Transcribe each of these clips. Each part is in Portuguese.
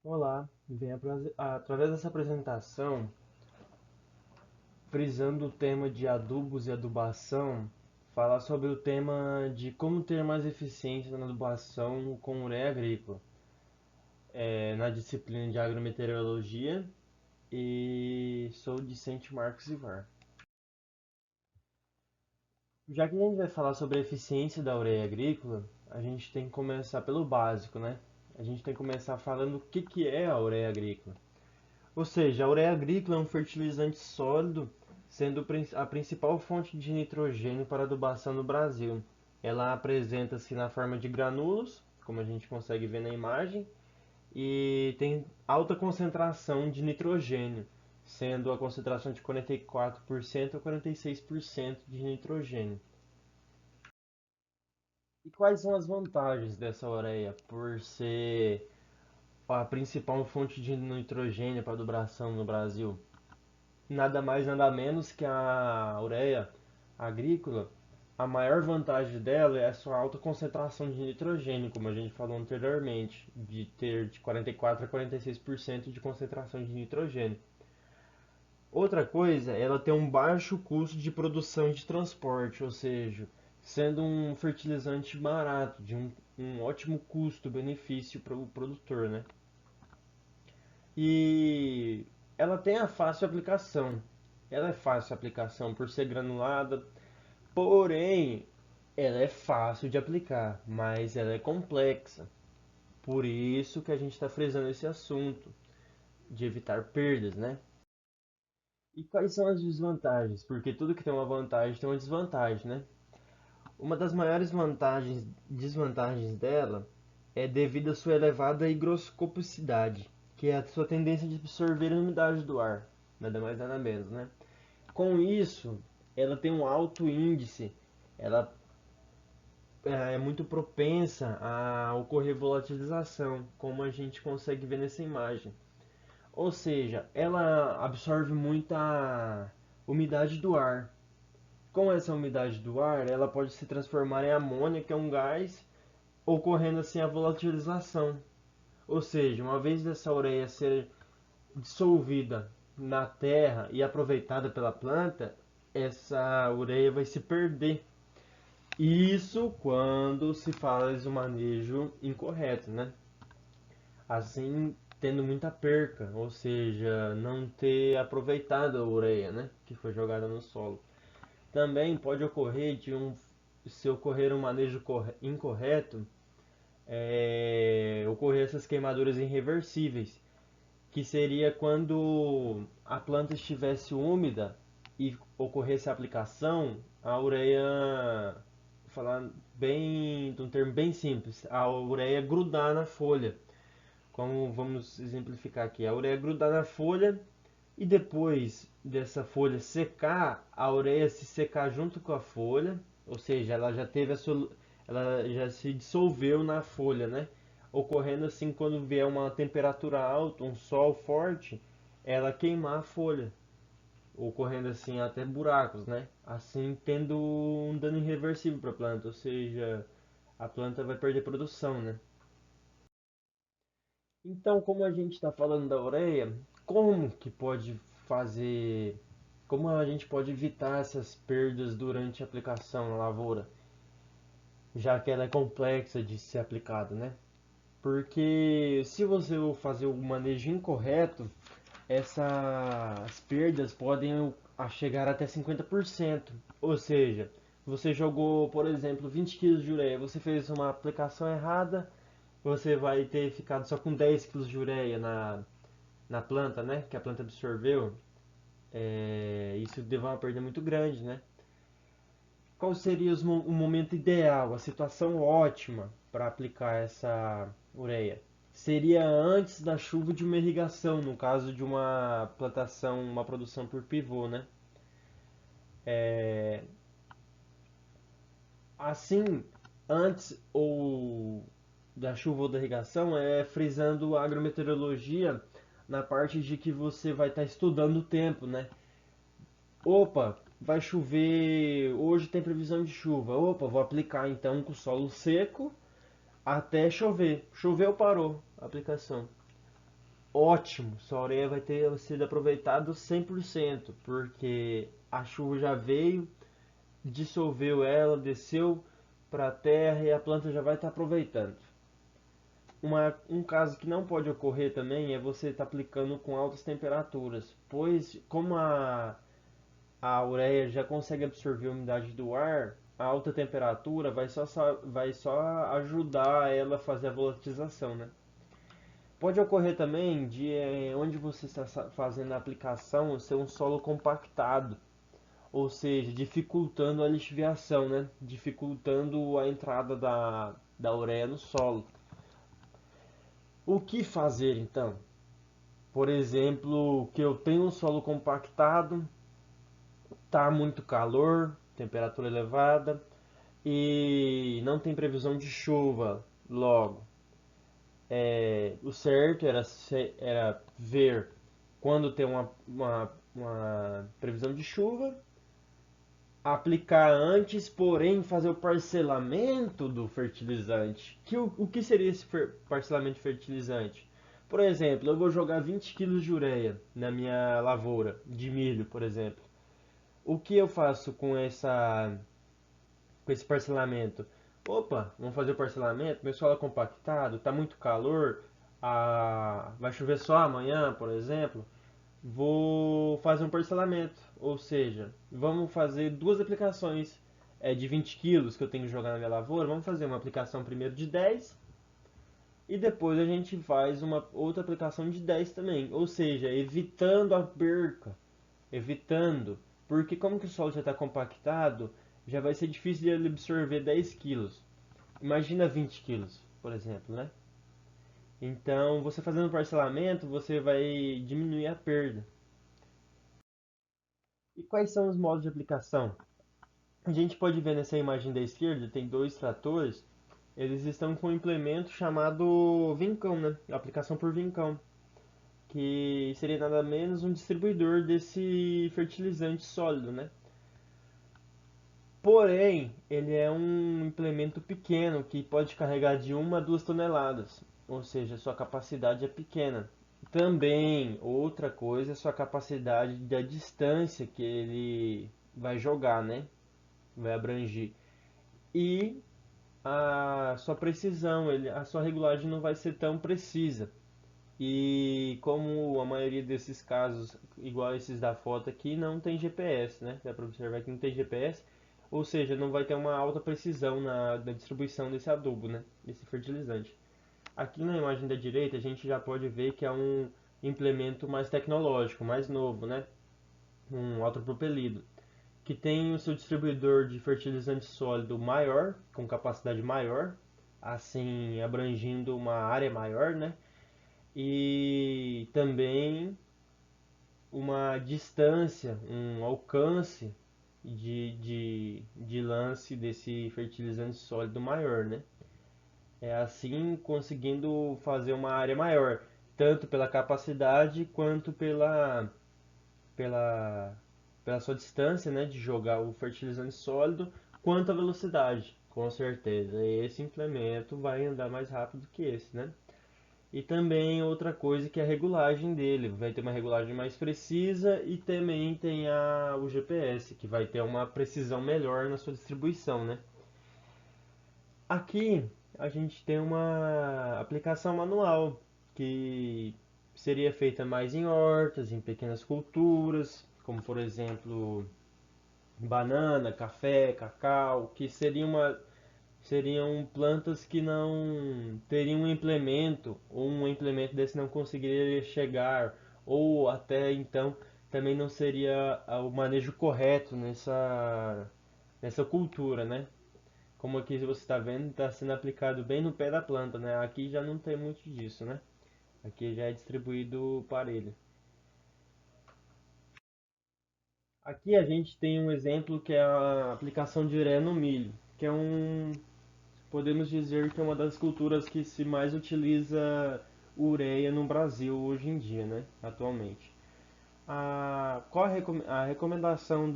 Olá, através dessa apresentação, frisando o tema de adubos e adubação, falar sobre o tema de como ter mais eficiência na adubação com ureia agrícola, na disciplina de agrometeorologia, e sou discente Marcos Ivar. Já que a gente vai falar sobre a eficiência da ureia agrícola, a gente tem que começar pelo básico, né? A gente tem que começar falando o que é a ureia agrícola. Ou seja, a ureia agrícola é um fertilizante sólido, sendo a principal fonte de nitrogênio para adubação no Brasil. Ela apresenta-se na forma de grânulos, como a gente consegue ver na imagem, e tem alta concentração de nitrogênio, sendo a concentração de 44% a 46% de nitrogênio. E quais são as vantagens dessa ureia por ser a principal fonte de nitrogênio para adubação no Brasil? Nada mais nada menos que a ureia agrícola, a maior vantagem dela é a sua alta concentração de nitrogênio, como a gente falou anteriormente, de ter de 44 a 46% de concentração de nitrogênio. Outra coisa, ela tem um baixo custo de produção e de transporte, ou seja, sendo um fertilizante barato, de um ótimo custo-benefício para o produtor, né? E ela tem a fácil aplicação. Ela é fácil aplicação por ser granulada, porém ela é fácil de aplicar, mas ela é complexa. Por isso que a gente está frisando esse assunto de evitar perdas, né? E quais são as desvantagens? Porque tudo que tem uma vantagem tem uma desvantagem, né? Uma das maiores desvantagens dela é devido à sua elevada higroscopicidade, que é a sua tendência de absorver a umidade do ar, nada mais nada menos, né? Com isso, ela tem um alto índice, ela é muito propensa a ocorrer volatilização, como a gente consegue ver nessa imagem. Ou seja, ela absorve muita umidade do ar. Com essa umidade do ar, ela pode se transformar em amônia, que é um gás, ocorrendo assim a volatilização. Ou seja, uma vez essa ureia ser dissolvida na terra e aproveitada pela planta, essa ureia vai se perder. Isso quando se faz o manejo incorreto, né? Assim, tendo muita perca, ou seja, não ter aproveitado a ureia, né, que foi jogada no solo. Também pode ocorrer se ocorrer um manejo incorreto, ocorrer essas queimaduras irreversíveis, que seria quando a planta estivesse úmida e ocorresse a aplicação, a ureia, falar bem, de um termo bem simples, a ureia grudar na folha. Como vamos exemplificar aqui, a ureia grudar na folha e depois dessa folha secar, a ureia se secar junto com a folha, ou seja, ela já teve ela já se dissolveu na folha, né? Ocorrendo assim quando vier uma temperatura alta, um sol forte, ela queimar a folha, ocorrendo assim até buracos, né? Assim tendo um dano irreversível para a planta, ou seja, a planta vai perder produção, né? Então, como a gente está falando da ureia, como que pode fazer, como a gente pode evitar essas perdas durante a aplicação na lavoura, já que ela é complexa de ser aplicada, né? Porque se você fazer o manejo incorreto, essas perdas podem chegar até 50%. Ou seja, você jogou, por exemplo, 20 quilos de ureia, você fez uma aplicação errada, você vai ter ficado só com 10 quilos de ureia na planta, né? Que a planta absorveu. Isso deu uma perda muito grande, né? Qual seria o momento ideal, a situação ótima para aplicar essa ureia? Seria antes da chuva de uma irrigação, no caso de uma plantação, uma produção por pivô, né? É, assim, antes ou da chuva ou da irrigação, frisando a agrometeorologia na parte de que você vai estar estudando o tempo, né? Opa, vai chover, hoje tem previsão de chuva. Opa, vou aplicar então com o solo seco até chover. Choveu, parou a aplicação. ótimo, sua ureia vai ter sido aproveitada 100%, porque a chuva já veio, dissolveu ela, desceu para a terra e a planta já vai estar aproveitando. Um caso que não pode ocorrer também é você estar aplicando com altas temperaturas, pois como a ureia já consegue absorver a umidade do ar, a alta temperatura vai só ajudar ela a fazer a volatilização, né? Pode ocorrer também de onde você está fazendo a aplicação ser um solo compactado, ou seja, dificultando a lixiviação, né? Dificultando a entrada da ureia no solo. O que fazer então? Por exemplo, que eu tenho um solo compactado, tá muito calor, temperatura elevada e não tem previsão de chuva logo. O certo era ver quando tem uma previsão de chuva, aplicar antes, porém fazer o parcelamento do fertilizante. O que seria esse parcelamento de fertilizante? Por exemplo, eu vou jogar 20 quilos de ureia na minha lavoura de milho, por exemplo. O que eu faço com esse parcelamento? Opa, vamos fazer o parcelamento, meu solo é compactado, está muito calor, vai chover só amanhã, por exemplo. Vou fazer um parcelamento, ou seja, vamos fazer duas aplicações de 20 quilos que eu tenho que jogar na minha lavoura. Vamos fazer uma aplicação primeiro de 10 e depois a gente faz uma outra aplicação de 10 também, ou seja, evitando a perca, evitando, porque como que o solo já está compactado, já vai ser difícil de ele absorver 10 quilos. Imagina 20 quilos, por exemplo, né? Então, você fazendo parcelamento, você vai diminuir a perda. E quais são os modos de aplicação? A gente pode ver nessa imagem da esquerda, tem dois tratores, eles estão com um implemento chamado vincão, né? Aplicação por vincão, que seria nada menos um distribuidor desse fertilizante sólido, né? Porém, ele é um implemento pequeno que pode carregar de 1 a 2 toneladas, ou seja, sua capacidade é pequena. Também, outra coisa, é sua capacidade da distância que ele vai jogar, né? Vai abranger. E a sua precisão, a sua regulagem não vai ser tão precisa. E como a maioria desses casos, igual esses da foto aqui, não tem GPS, né? Dá para observar que não tem GPS, ou seja, não vai ter uma alta precisão na distribuição desse adubo, né? Desse fertilizante. Aqui na imagem da direita a gente já pode ver que é um implemento mais tecnológico, mais novo, né? Um autopropelido, que tem o seu distribuidor de fertilizante sólido maior, com capacidade maior, assim abrangindo uma área maior, né? E também uma distância, um alcance de lance desse fertilizante sólido maior, né? É assim conseguindo fazer uma área maior, tanto pela capacidade quanto pela, pela sua distância, né, de jogar o fertilizante sólido, quanto a velocidade, com certeza. Esse implemento vai andar mais rápido que esse, né? E também outra coisa que é a regulagem dele, vai ter uma regulagem mais precisa e também tem o GPS, que vai ter uma precisão melhor na sua distribuição, né? Aqui a gente tem uma aplicação manual que seria feita mais em hortas, em pequenas culturas, como por exemplo banana, café, cacau, que seriam plantas que não teriam um implemento, ou um implemento desse não conseguiria chegar, ou até então também não seria o manejo correto nessa cultura, né? Como aqui você está vendo, está sendo aplicado bem no pé da planta, né? Aqui já não tem muito disso, né? Aqui já é distribuído parelho. Aqui a gente tem um exemplo que é a aplicação de ureia no milho, que é podemos dizer que é uma das culturas que se mais utiliza ureia no Brasil hoje em dia, né? Atualmente. A recomendação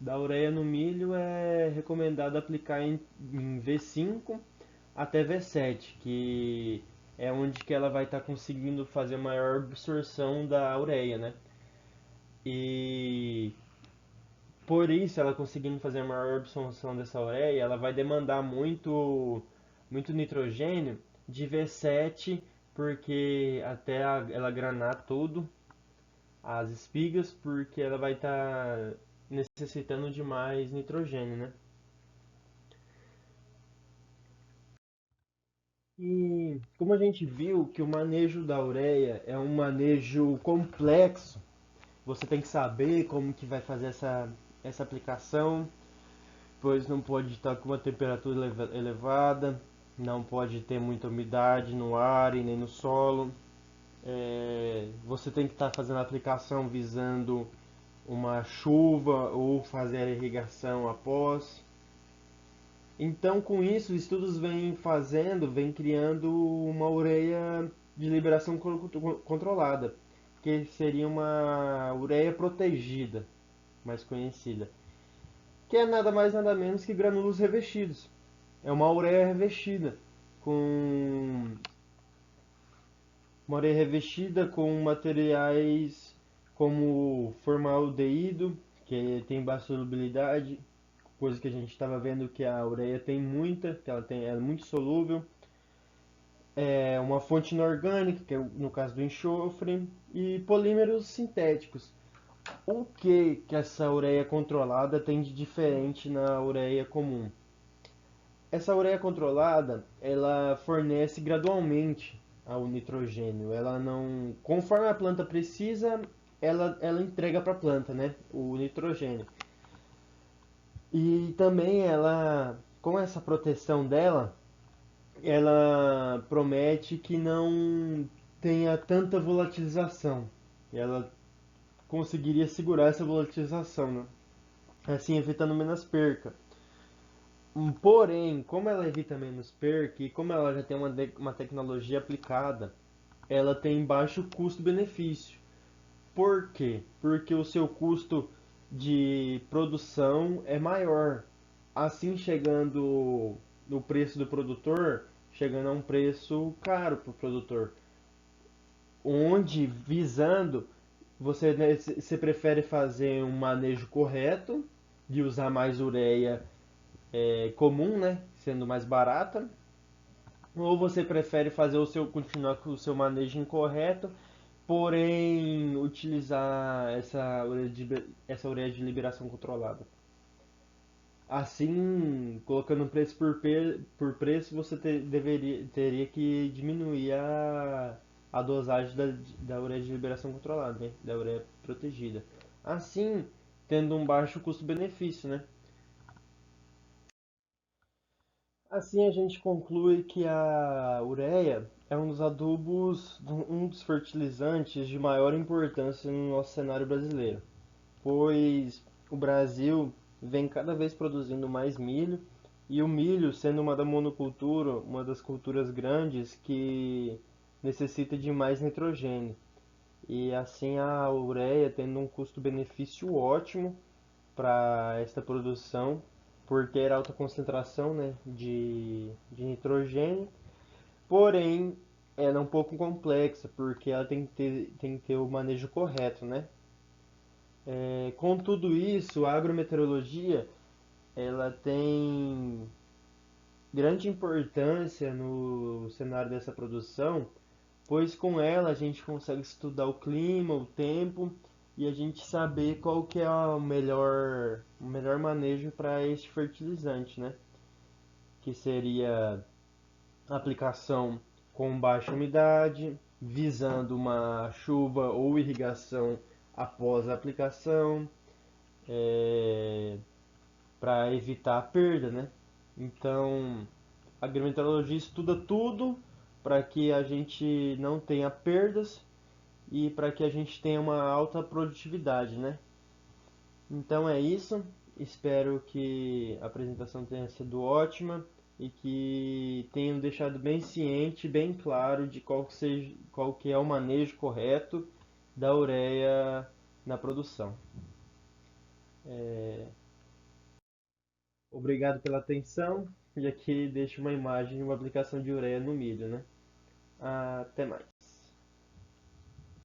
da ureia no milho é recomendado aplicar em V5 até V7, que é onde que ela vai estar conseguindo fazer maior absorção da ureia, né? E por isso, ela conseguindo fazer a maior absorção dessa ureia, ela vai demandar muito nitrogênio de V7, porque ela granar tudo, as espigas, porque ela vai estar necessitando de mais nitrogênio, né? E como a gente viu que o manejo da ureia é um manejo complexo, você tem que saber como que vai fazer essa aplicação, pois não pode estar com uma temperatura elevada, não pode ter muita umidade no ar e nem no solo. Você tem que estar fazendo a aplicação visando uma chuva ou fazer a irrigação após. Então, com isso, os estudos vêm criando uma ureia de liberação controlada, que seria uma ureia protegida, mais conhecida, que é nada mais nada menos que grânulos revestidos. É uma ureia revestida com uma ureia revestida com materiais como formaldeído, que tem baixa solubilidade, coisa que a gente estava vendo que a ureia tem muita, que é muito solúvel. É uma fonte inorgânica, que é no caso do enxofre, e polímeros sintéticos. O que essa ureia controlada tem de diferente na ureia comum? Essa ureia controlada, ela fornece gradualmente ao nitrogênio. Ela não, conforme a planta precisa, ela entrega para a planta, né, o nitrogênio. E também ela, com essa proteção dela, ela promete que não tenha tanta volatilização. Ela conseguiria segurar essa volatilização, né? Assim evitando menos perca. Porém, como ela evita menos perca e como ela já tem uma tecnologia aplicada, ela tem baixo custo-benefício. Por quê? Porque o seu custo de produção é maior. Assim, chegando no preço do produtor, chegando a um preço caro para o produtor. Onde, visando, você prefere fazer um manejo correto, de usar mais ureia comum, né? Sendo mais barata, ou você prefere continuar com o seu manejo incorreto, porém utilizar essa ureia de liberação controlada. Assim, colocando preço por preço, você teria que diminuir a dosagem da ureia de liberação controlada, né? Da ureia protegida. Assim, tendo um baixo custo-benefício, né? Assim a gente conclui que a ureia é um dos adubos, um dos fertilizantes de maior importância no nosso cenário brasileiro, pois o Brasil vem cada vez produzindo mais milho e o milho sendo uma da monocultura, uma das culturas grandes que necessita de mais nitrogênio. E assim a ureia tendo um custo-benefício ótimo para esta produção por ter alta concentração, né, de nitrogênio, porém ela é um pouco complexa porque ela tem que ter o manejo correto, né? Com tudo isso, a agrometeorologia ela tem grande importância no cenário dessa produção, pois com ela a gente consegue estudar o clima, o tempo e a gente saber qual que é o melhor manejo para este fertilizante, né? Que seria a aplicação com baixa umidade, visando uma chuva ou irrigação após a aplicação, para evitar a perda, né? Então, a agrometeorologia estuda tudo para que a gente não tenha perdas e para que a gente tenha uma alta produtividade, né? Então é isso. Espero que a apresentação tenha sido ótima e que tenham deixado bem ciente, bem claro de qual que é o manejo correto da ureia na produção. Obrigado pela atenção e aqui deixo uma imagem de uma aplicação de ureia no milho, né? Até mais.